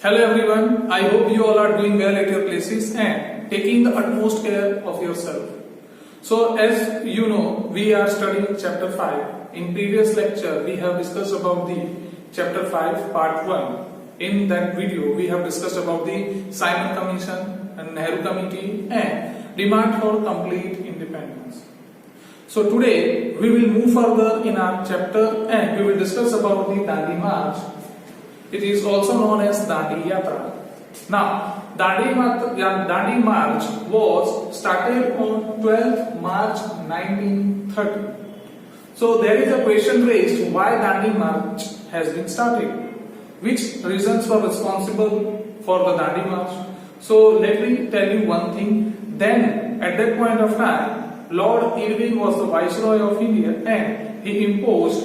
Hello everyone, I hope you all are doing well at your places and taking the utmost care of yourself. So as you know, we are studying chapter 5. In previous lecture, we have discussed about the chapter 5 part 1. In that video, we have discussed about the Simon Commission and Nehru Committee and demand for complete independence. So today, we will move further in our chapter and we will discuss about the Dandi March. It is also known as Dandi Yatra. Now, Dandi March was started on 12th March 1930. So there is a question raised why Dandi March has been started. Which reasons were responsible for the Dandi March? So let me tell you one thing. Then at that point of time, Lord Irving was the Viceroy of India and he imposed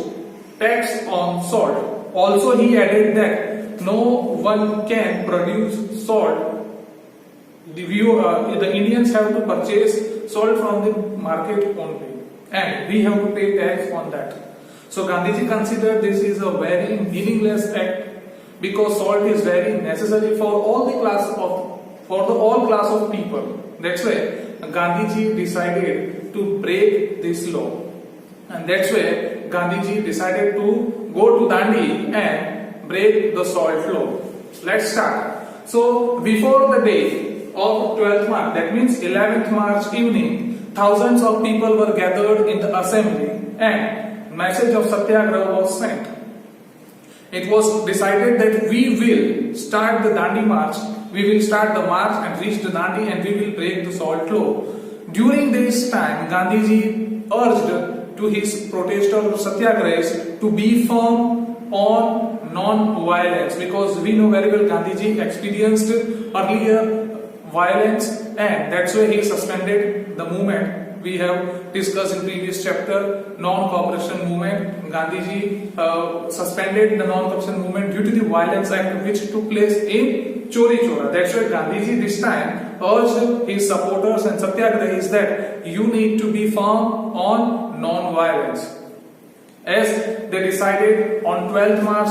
tax on salt. Also he added that no one can produce salt. The Indians have to purchase salt from the market only and we have to pay tax on that. So Gandhiji considered this is a very meaningless act because salt is very necessary for all class of people. That's why Gandhiji decided to break this law. And that's why Gandhiji decided to go to Dandi and break the salt law. Let's start. So before the day of 12th March, that means 11th March evening, thousands of people were gathered in the assembly and message of Satyagraha was sent. It was decided that we will start the Dandi March. We will start the march and reach the Dandi and we will break the salt law. During this time, Gandhiji urged to his protesters, Satyagrahis, to be firm on non-violence because we know very well Gandhiji experienced earlier violence and that's why he suspended the movement. We have discussed in previous chapter non-cooperation movement. Gandhiji suspended the non-cooperation movement due to the violence act which took place in Chori Chora. That's why Gandhiji this time urged his supporters and Satyagrahis that you need to be firm on non-violence. As they decided on 12th March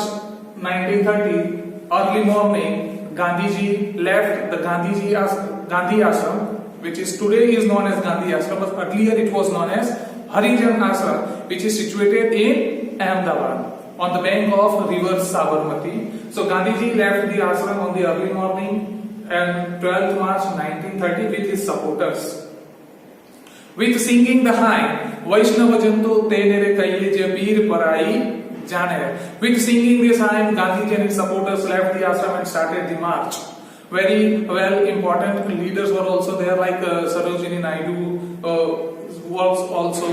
1930, early morning, Gandhiji left the Gandhi Ashram, which is today is known as Gandhi Ashram, but earlier it was known as Harijan Ashram, which is situated in Ahmedabad on the bank of river Sabarmati. So Gandhiji left the ashram on the early morning and 12th March 1930 with his supporters. With singing the hymn, Vaishnava Janto Tenere Kaiye Jabir Parai Jane. With singing this hymn, Gandhiji and his supporters left the ashram and started the march. Very well important leaders were also there, like Sarojini Naidu was also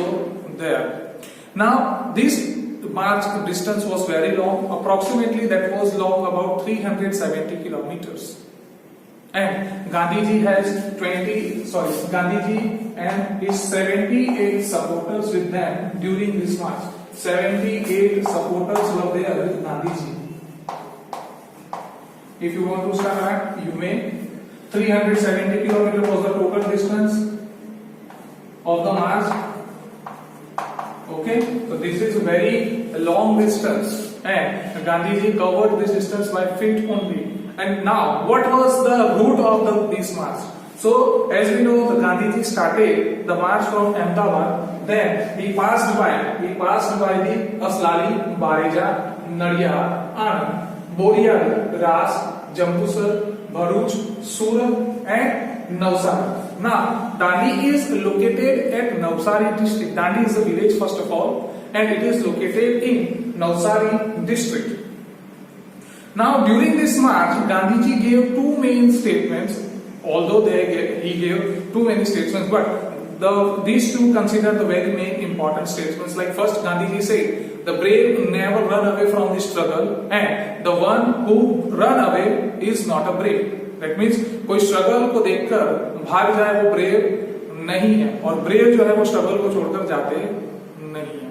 there. Now this march distance was very long, approximately that was long about 370 kilometers. And Gandhiji and his 78 supporters with them during this march. 78 supporters were there with Gandhiji. If you want to start, you may. 370 kilometers was the total distance of the march. Okay, so this is a very long distance and Gandhiji covered this distance by feet only. And now, what was the route of this march? So, as we know, the Gandhiji started the march from Ahmedabad. Then he passed by the Aslali, Bareja, Nadia, Anand, Boriyali, Ras, Jambusar, Bharuch, Surat, and Navsari. Now, Dandi is located at Navsari district. Dandi is a village first of all, and it is located in Navsari district. Now, during this march, Gandhiji gave two main statements. Although he gave too many statements, but these two considered the very main important statements. Like first, Gandhiji said, "The brave never run away from the struggle, and the one who run away is not a brave." That means कोई struggle को देखकर भाग जाए वो brave नहीं है और brave जो है वो स्ट्रगल को छोड़कर जाते नहीं है.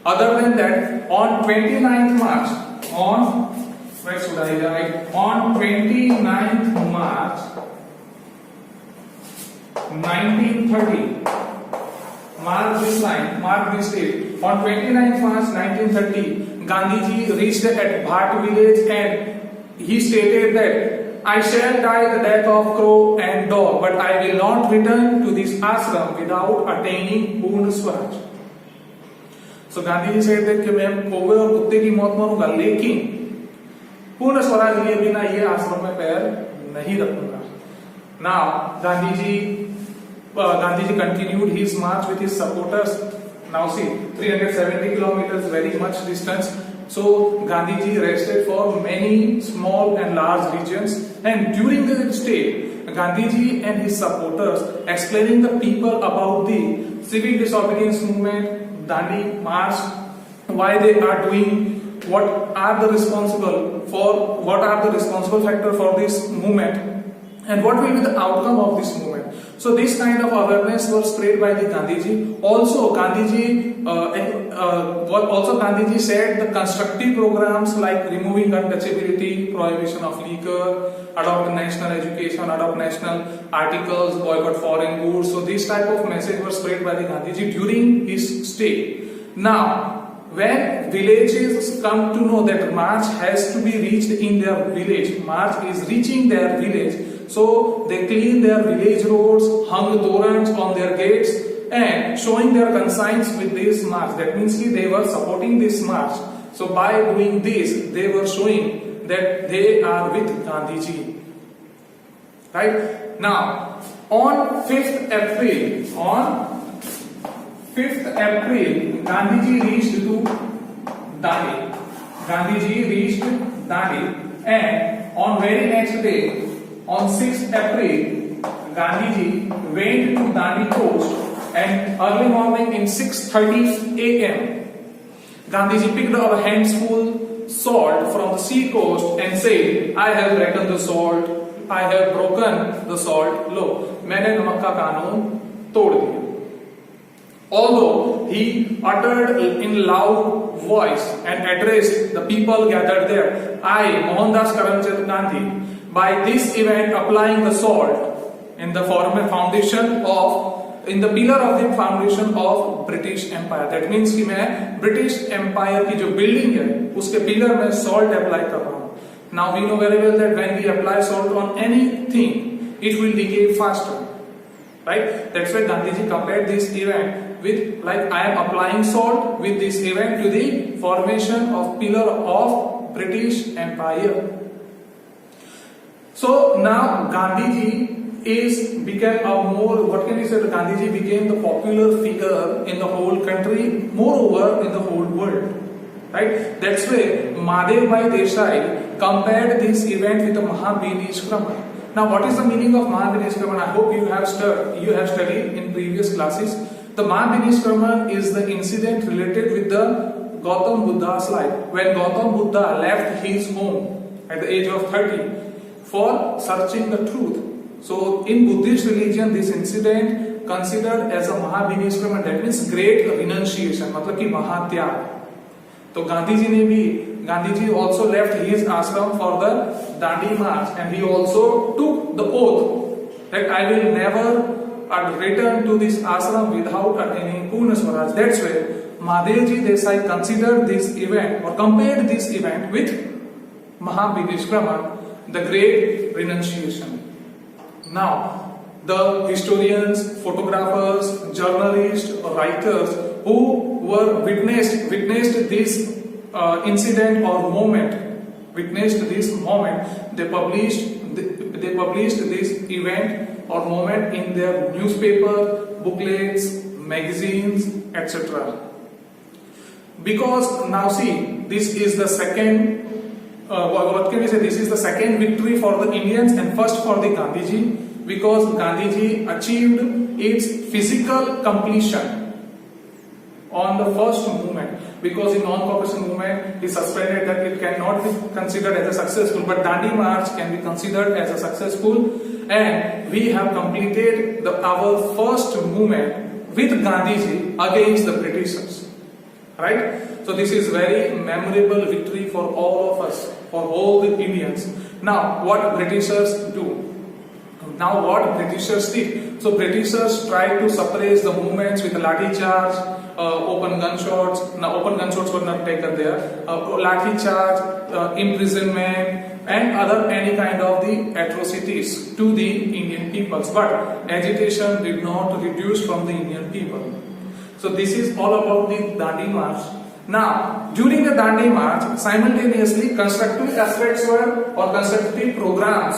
Other than that, on 29th March, on 29th March 1930, mark this line, mark this date. On 29th March 1930, Gandhiji reached at Bhat village and he stated that I shall die the death of crow and dog, but I will not return to this ashram without attaining Purna Swaraj. So Gandhi said that कि मैं कौवे और कुत्ते की मौत मरूंगा, लेकिन पूर्ण स्वराज लिए बिना ये आश्रम में पैर नहीं रखूंगा. Now Gandhi ji continued his march with his supporters. Now see, 370 kilometers, very much distance. So Gandhi ji rested for many small and large regions, and during the stay, Gandhi ji and his supporters explaining the people about the civil disobedience movement, Dandi March, why they are doing, what are the responsible factor for this movement, and what will be the outcome of this movement. So this kind of awareness was spread by the Gandhiji. Also Gandhiji said the constructive programs like removing untouchability, prohibition of liquor, adopt national education, adopt national articles, boycott foreign goods. So this type of message was spread by the Gandhiji during his stay. Now, when villages come to know that march has to be reached in their village, march is reaching their village, so they clean their village roads, hung torrents on their gates, and showing their conscience with this march. That means they were supporting this march. So by doing this, they were showing that they are with Gandhiji. Right? Now, on 5th April, Gandhiji reached to Dandi. And on very next day, on 6th April, Gandhiji went to Dandi coast, and early morning in 6:30 a.m., Gandhiji picked up a handful salt from the sea coast and said, I have reckoned the salt, I have broken the salt law. मैंने नमक का कानून तोड़ दिया. Although he uttered in loud voice and addressed the people gathered there, I, Mohandas Karamchand Gandhi, by this event applying the salt in the pillar of the foundation of British Empire. That means कि मैं British Empire की जो building है उसके pillar में salt apply कर रहा हूँ. Now we know very well that when we apply salt on anything, it will decay faster. Right? That's why Gandhiji compared this event with, like, I am applying salt with this event to the formation of pillar of British Empire. So now Gandhiji became Gandhiji became the popular figure in the whole country, moreover in the whole world. Right? That's why Madhav Bhai Desai compared this event with the Mahabhinishkrama. Now, what is the meaning of Mahabhinishkrama? I hope you have studied in previous classes. The Mahabhinishkrama is the incident related with the Gautam Buddha's life. When Gautam Buddha left his home at the age of 30 for searching the truth. So, in Buddhist religion, this incident considered as a Mahabhinishkrama, that means great renunciation, मतलब कि महात्याग. तो Gandhiji also left his ashram for the Dandi March, and he also took the oath that I will never return to this ashram without attaining Purna Swaraj. That's why Madhavji Desai considered this event or compared this event with Mahabhinishkrama, the great renunciation. Now, the historians, photographers, journalists, writers who were witnessed this incident or moment, they published this event or moment in their newspaper, booklets, magazines, etc. Because now see, this is the second. What can we say? This is the second victory for the Indians and first for the Gandhiji, because Gandhiji achieved its physical completion on the first movement. Because in non-cooperation movement, he suspended that it cannot be considered as a successful, but Dandi March can be considered as a successful, and we have completed our first movement with Gandhiji against the Britishers. Right? So this is very memorable victory for all of us, for all the Indians. Now, what Britishers do? Now, what Britishers did? So Britishers tried to suppress the movements with lathi charge, open gunshots. Now, open gunshots were not taken there. Lathi charge, imprisonment, and other any kind of the atrocities to the Indian peoples. But agitation did not reduce from the Indian people. So this is all about the Dandi March. Now, during the Dandi March, simultaneously constructive aspects were, or constructive programs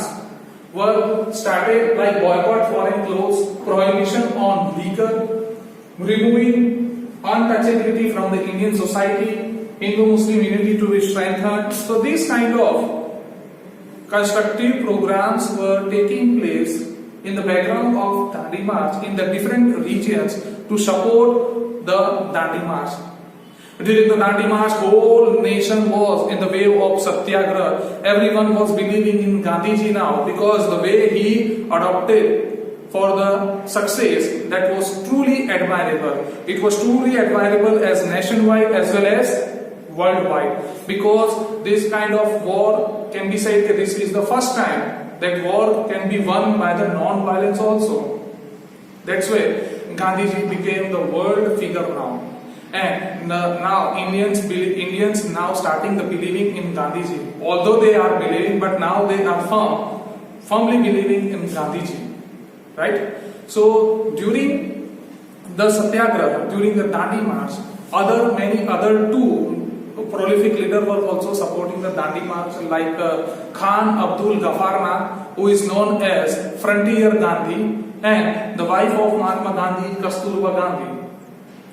were started, like boycott foreign clothes, prohibition on liquor, removing untouchability from the Indian society, Hindu-Muslim unity to be strengthened. So these kind of constructive programs were taking place in the background of Dandi March in the different regions to support the Dandi March. During the Dandi March, whole nation was in the wave of Satyagraha. Everyone was believing in Gandhiji now, because the way he adopted for the success, that was truly admirable. It was truly admirable as nationwide as well as worldwide, because this kind of war can be said that this is the first time that war can be won by the non-violence also. That's why Gandhiji became the world figure now. And now Indians now starting the believing in Gandhiji. Although they are believing, but now they are firmly believing in Gandhiji. Right? So during the Satyagraha, during the Dandi March, many other two prolific leaders were also supporting the Dandi March, like Khan Abdul Ghafarna, who is known as Frontier Gandhi, and the wife of Mahatma Gandhi, Kasturba Gandhi.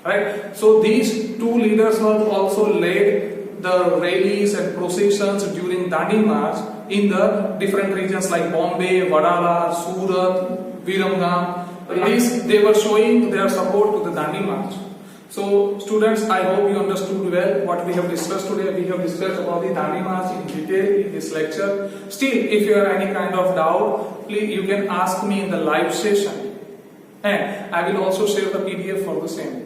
Right? So these two leaders were also led the rallies and processions during Dandi March in the different regions like Bombay, Vadala, Surat, Viramgam. They were showing their support to the Dandi March. So students, I hope you understood well what we have discussed today. We have discussed about the Dandi March in detail in this lecture. Still, if you have any kind of doubt, please you can ask me in the live session, and I will also share the PDF for the same.